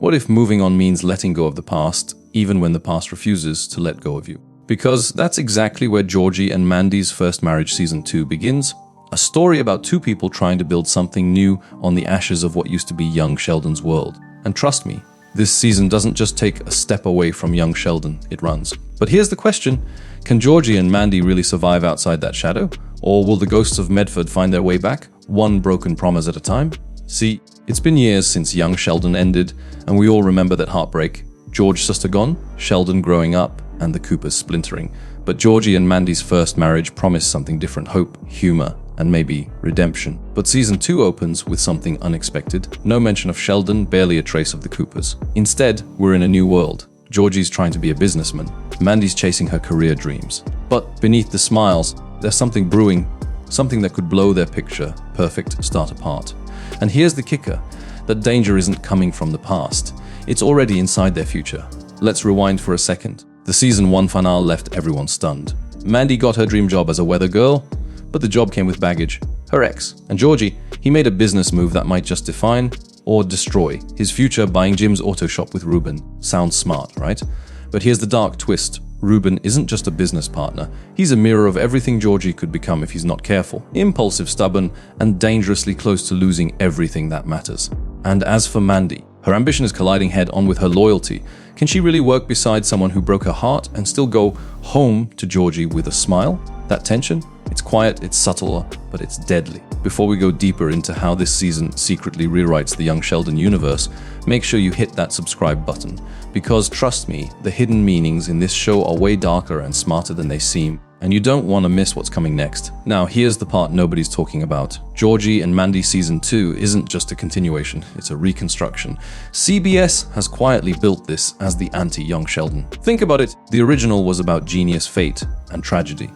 What if moving on means letting go of the past, even when the past refuses to let go of you? Because that's exactly where Georgie and Mandy's First Marriage Season 2 begins. A story about two people trying to build something new on the ashes of what used to be Young Sheldon's world. And trust me, this season doesn't just take a step away from Young Sheldon, it runs. But here's the question, can Georgie and Mandy really survive outside that shadow? Or will the ghosts of Medford find their way back, one broken promise at a time? See, it's been years since Young Sheldon ended, and we all remember that heartbreak. George's sister gone, Sheldon growing up, and the Coopers splintering. But Georgie and Mandy's first marriage promised something different, hope, humor, and maybe redemption. But season 2 opens with something unexpected. No mention of Sheldon, barely a trace of the Coopers. Instead, we're in a new world. Georgie's trying to be a businessman. Mandy's chasing her career dreams. But beneath the smiles, there's something brewing, something that could blow their picture perfect start apart. And here's the kicker, that danger isn't coming from the past. It's already inside their future. Let's rewind for a second. The season 1 finale left everyone stunned. Mandy got her dream job as a weather girl, but the job came with baggage. Her ex. And Georgie, he made a business move that might just define or destroy his future, buying Jim's auto shop with Ruben. Sounds smart, right? But here's the dark twist. Ruben isn't just a business partner. He's a mirror of everything Georgie could become if he's not careful. Impulsive, stubborn, and dangerously close to losing everything that matters. And as for Mandy, her ambition is colliding head-on with her loyalty. Can she really work beside someone who broke her heart and still go home to Georgie with a smile? That tension? It's quiet, it's subtle, but it's deadly. Before we go deeper into how this season secretly rewrites the Young Sheldon universe, make sure you hit that subscribe button. Because trust me, the hidden meanings in this show are way darker and smarter than they seem, and you don't want to miss what's coming next. Now, here's the part nobody's talking about. Georgie and Mandy Season 2 isn't just a continuation, it's a reconstruction. CBS has quietly built this as the anti-Young Sheldon. Think about it, the original was about genius, fate, and tragedy.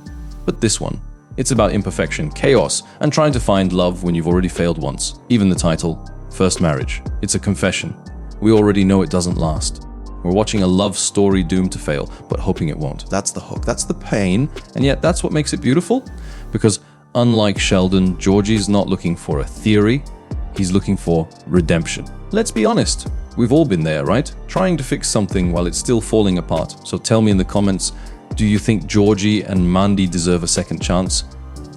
But this one, it's about imperfection, chaos, and trying to find love when you've already failed once. Even the title, First Marriage, it's a confession. We already know it doesn't last. We're watching a love story doomed to fail, but hoping it won't. That's the hook, that's the pain, and yet that's what makes it beautiful. Because unlike Sheldon, Georgie's not looking for a theory, he's looking for redemption. Let's be honest, we've all been there, right? Trying to fix something while it's still falling apart. So tell me in the comments, do you think Georgie and Mandy deserve a second chance?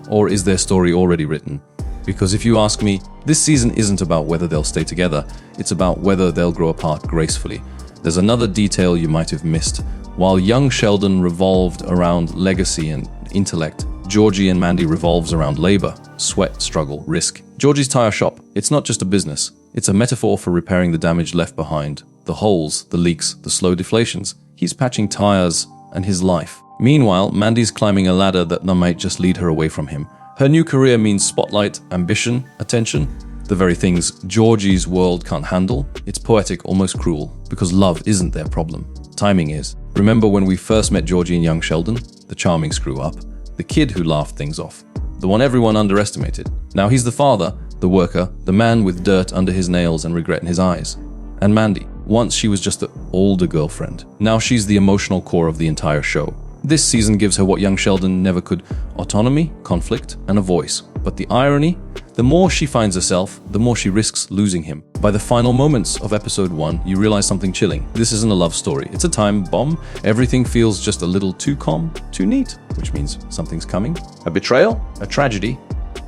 Or is their story already written? Because if you ask me, this season isn't about whether they'll stay together, it's about whether they'll grow apart gracefully. There's another detail you might have missed. While Young Sheldon revolved around legacy and intellect, Georgie and Mandy revolves around labor, sweat, struggle, risk. Georgie's tire shop, it's not just a business. It's a metaphor for repairing the damage left behind. The holes, the leaks, the slow deflations. He's patching tires and his life. Meanwhile, Mandy's climbing a ladder that might just lead her away from him. Her new career means spotlight, ambition, attention. The very things Georgie's world can't handle. It's poetic, almost cruel, because love isn't their problem. Timing is. Remember when we first met Georgie and Young Sheldon? The charming screw-up. The kid who laughed things off. The one everyone underestimated. Now he's the father, the worker, the man with dirt under his nails and regret in his eyes. And Mandy. Once she was just the older girlfriend. Now she's the emotional core of the entire show. This season gives her what Young Sheldon never could: autonomy, conflict, and a voice. But the irony? The more she finds herself, the more she risks losing him. By the final moments of episode 1, you realize something chilling. This isn't a love story, it's a time bomb. Everything feels just a little too calm, too neat, which means something's coming. A betrayal? A tragedy?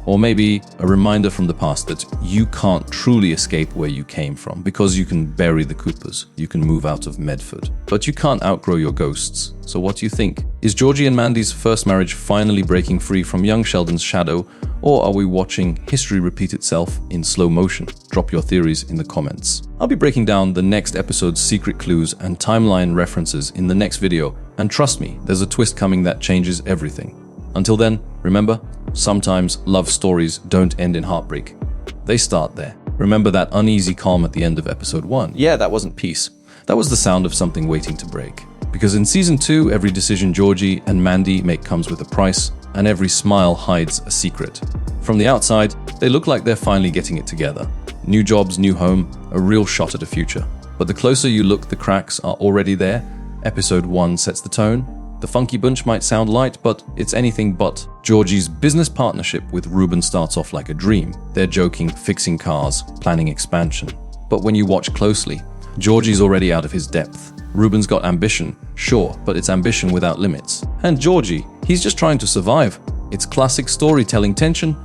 Or maybe a reminder from the past that you can't truly escape where you came from, because you can bury the Coopers, you can move out of Medford, but you can't outgrow your ghosts. So what do you think? Is Georgie and Mandy's first marriage finally breaking free from Young Sheldon's shadow, or are we watching history repeat itself in slow motion? Drop your theories in the comments. I'll be breaking down the next episode's secret clues and timeline references in the next video, and trust me, there's a twist coming that changes everything. Until then, remember, sometimes love stories don't end in heartbreak. They start there. Remember that uneasy calm at the end of episode 1? Yeah, that wasn't peace. That was the sound of something waiting to break. Because in season 2, every decision Georgie and Mandy make comes with a price, and every smile hides a secret. From the outside, they look like they're finally getting it together. New jobs, new home, a real shot at a future. But the closer you look, the cracks are already there. Episode 1 sets the tone. The funky bunch might sound light, but it's anything but. Georgie's business partnership with Ruben starts off like a dream. They're joking, fixing cars, planning expansion. But when you watch closely, Georgie's already out of his depth. Ruben's got ambition, sure, but it's ambition without limits. And Georgie, he's just trying to survive. It's classic storytelling tension.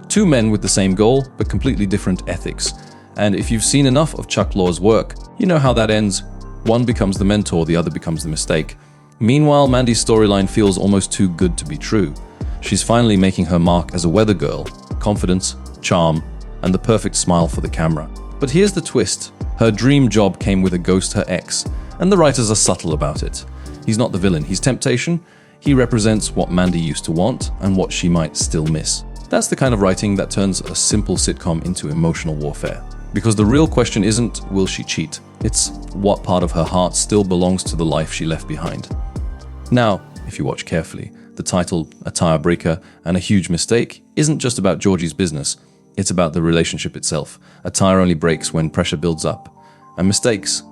Two men with the same goal, but completely different ethics. And if you've seen enough of Chuck Lorre's work, you know how that ends. One becomes the mentor, the other becomes the mistake. Meanwhile, Mandy's storyline feels almost too good to be true. She's finally making her mark as a weather girl, confidence, charm, and the perfect smile for the camera. But here's the twist. Her dream job came with a ghost, her ex, and the writers are subtle about it. He's not the villain, he's temptation. He represents what Mandy used to want and what she might still miss. That's the kind of writing that turns a simple sitcom into emotional warfare. Because the real question isn't, will she cheat? It's what part of her heart still belongs to the life she left behind. Now, if you watch carefully, the title, A Tire Breaker and a Huge Mistake, isn't just about Georgie's business. It's about the relationship itself. A tire only breaks when pressure builds up. And mistakes,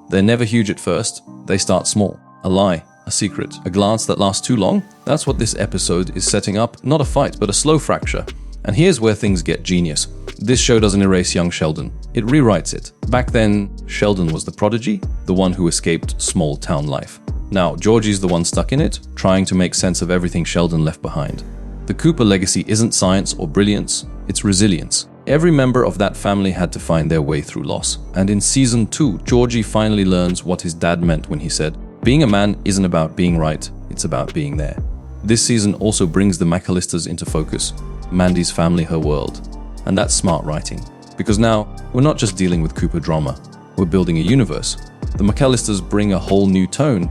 they're never huge at first. They start small. A lie, a secret, a glance that lasts too long. That's what this episode is setting up. Not a fight, but a slow fracture. And here's where things get genius. This show doesn't erase young Sheldon. It rewrites it. Back then, Sheldon was the prodigy, the one who escaped small town life. Now, Georgie's the one stuck in it, trying to make sense of everything Sheldon left behind. The Cooper legacy isn't science or brilliance, it's resilience. Every member of that family had to find their way through loss. And in season 2, Georgie finally learns what his dad meant when he said, "Being a man isn't about being right, it's about being there." This season also brings the McAllisters into focus. Mandy's family, her world. And that's smart writing. Because now, we're not just dealing with Cooper drama, we're building a universe. The McAllisters bring a whole new tone.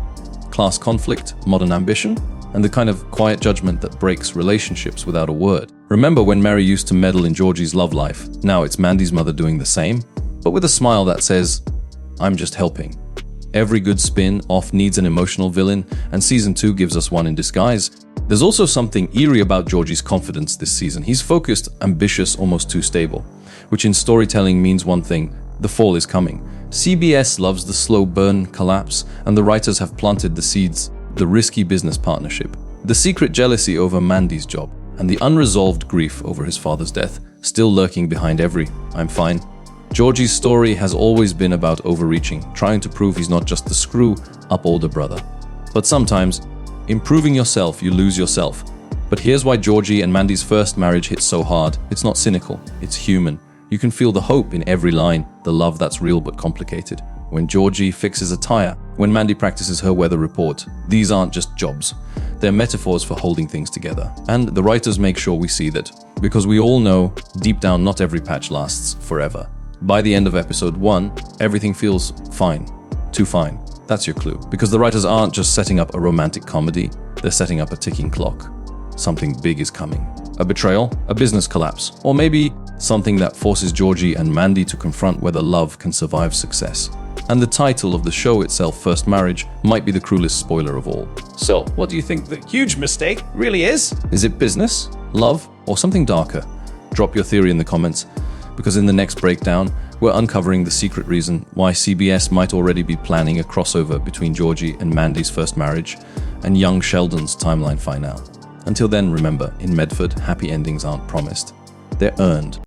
Class conflict, modern ambition, and the kind of quiet judgment that breaks relationships without a word. Remember when Mary used to meddle in Georgie's love life? Now it's Mandy's mother doing the same, but with a smile that says, "I'm just helping." Every good spin-off needs an emotional villain, and season 2 gives us one in disguise. There's also something eerie about Georgie's confidence this season. He's focused, ambitious, almost too stable, which in storytelling means one thing: the fall is coming. CBS loves the slow burn collapse, and the writers have planted the seeds. The risky business partnership, the secret jealousy over Mandy's job, and the unresolved grief over his father's death, still lurking behind every "I'm fine." Georgie's story has always been about overreaching, trying to prove he's not just the screw-up older brother. But sometimes, improving yourself, you lose yourself. But here's why Georgie and Mandy's first marriage hits so hard. It's not cynical, it's human. You can feel the hope in every line, the love that's real but complicated. When Georgie fixes a tire, when Mandy practices her weather report, these aren't just jobs. They're metaphors for holding things together. And the writers make sure we see that. Because we all know, deep down, not every patch lasts forever. By the end of episode 1, everything feels fine. Too fine. That's your clue. Because the writers aren't just setting up a romantic comedy, they're setting up a ticking clock. Something big is coming. A betrayal, a business collapse, or maybe something that forces Georgie and Mandy to confront whether love can survive success. And the title of the show itself, First Marriage, might be the cruelest spoiler of all. So, what do you think the huge mistake really is? Is it business, love, or something darker? Drop your theory in the comments, because in the next breakdown, we're uncovering the secret reason why CBS might already be planning a crossover between Georgie and Mandy's first marriage and young Sheldon's timeline finale. Until then, remember, in Medford, happy endings aren't promised. They're earned.